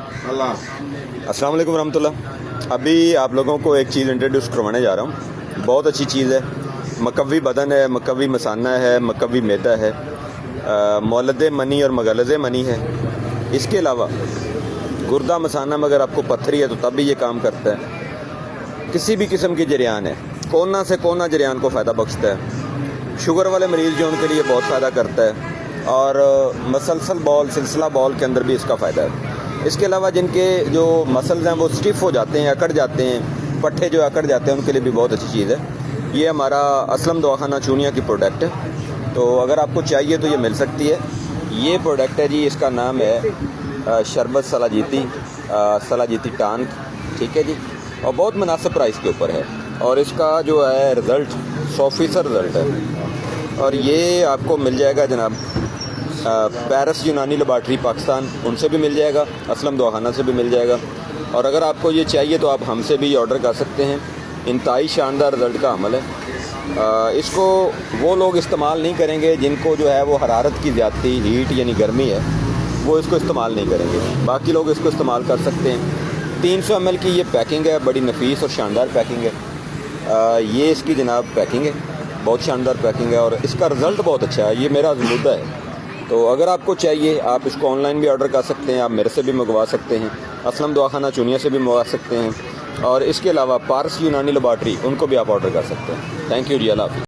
अस्सलाम वालेकुम रहमतुल्लाह। अभी आप लोगों को एक चीज़ इंट्रोड्यूस करवाने जा रहा हूँ। बहुत अच्छी चीज़ है। मकवी बदन है, मकवी मसाना है, मकवी मैदा है, मौलद मनी और मगलज़ मनी है। इसके अलावा गुर्दा मसाना में अगर आपको पत्थरी है तो तब भी ये काम करता है। किसी भी किस्म की जरियान है, कोना से कोना जरियान को फ़ायदा बख्शता है। शुगर वाले मरीज़ जो उनके लिए बहुत फ़ायदा करता है, और मसलसल बॉल, सिलसिला बॉल के अंदर भी इसका फ़ायदा है। इसके अलावा जिनके जो मसल्स हैं वो स्टिफ़ हो जाते हैं, अकड़ जाते हैं, पट्टे जो अकड़ जाते हैं, उनके लिए भी बहुत अच्छी चीज़ है। ये हमारा असलम दवाखाना चूनिया की प्रोडक्ट है, तो अगर आपको चाहिए तो ये मिल सकती है। ये प्रोडक्ट है जी, इसका नाम है शरबत सलाजीती टांक, ठीक है जी, और बहुत मुनासिब प्राइस के ऊपर है, और इसका जो है रिज़ल्ट 100% रिज़ल्ट है। और ये आपको मिल जाएगा जनाब पेरिस यूनानी लेबॉर्ट्री पाकिस्तान, उनसे भी मिल जाएगा, असलम दवाखाना से भी मिल जाएगा। और अगर आपको ये चाहिए तो आप हमसे भी ऑर्डर कर सकते हैं। इंतहाई शानदार रिज़ल्ट का अमल है। इसको वो लोग इस्तेमाल नहीं करेंगे जिनको जो है वो हरारत की ज़्यादती, हीट यानी गर्मी है, वो इसको इस्तेमाल नहीं करेंगे। बाकी लोग इसको इस्तेमाल कर सकते हैं। 300 ml की ये पैकिंग है, बड़ी नफीस और शानदार पैकिंग है। ये इसकी जनाब पैकिंग है, बहुत शानदार पैकिंग है, और इसका रिज़ल्ट बहुत अच्छा है। ये मेरा अज़मुद्दा है, तो अगर आपको चाहिए आप इसको ऑनलाइन भी ऑर्डर कर सकते हैं, आप मेरे से भी मंगवा सकते हैं, असलम दवाखाना चूनिया से भी मंगवा सकते हैं, और इसके अलावा पारस यूनानी लेबॉर्ट्री, उनको भी आप ऑर्डर कर सकते हैं। थैंक यू जी, अल्लाह हाफ़िज़।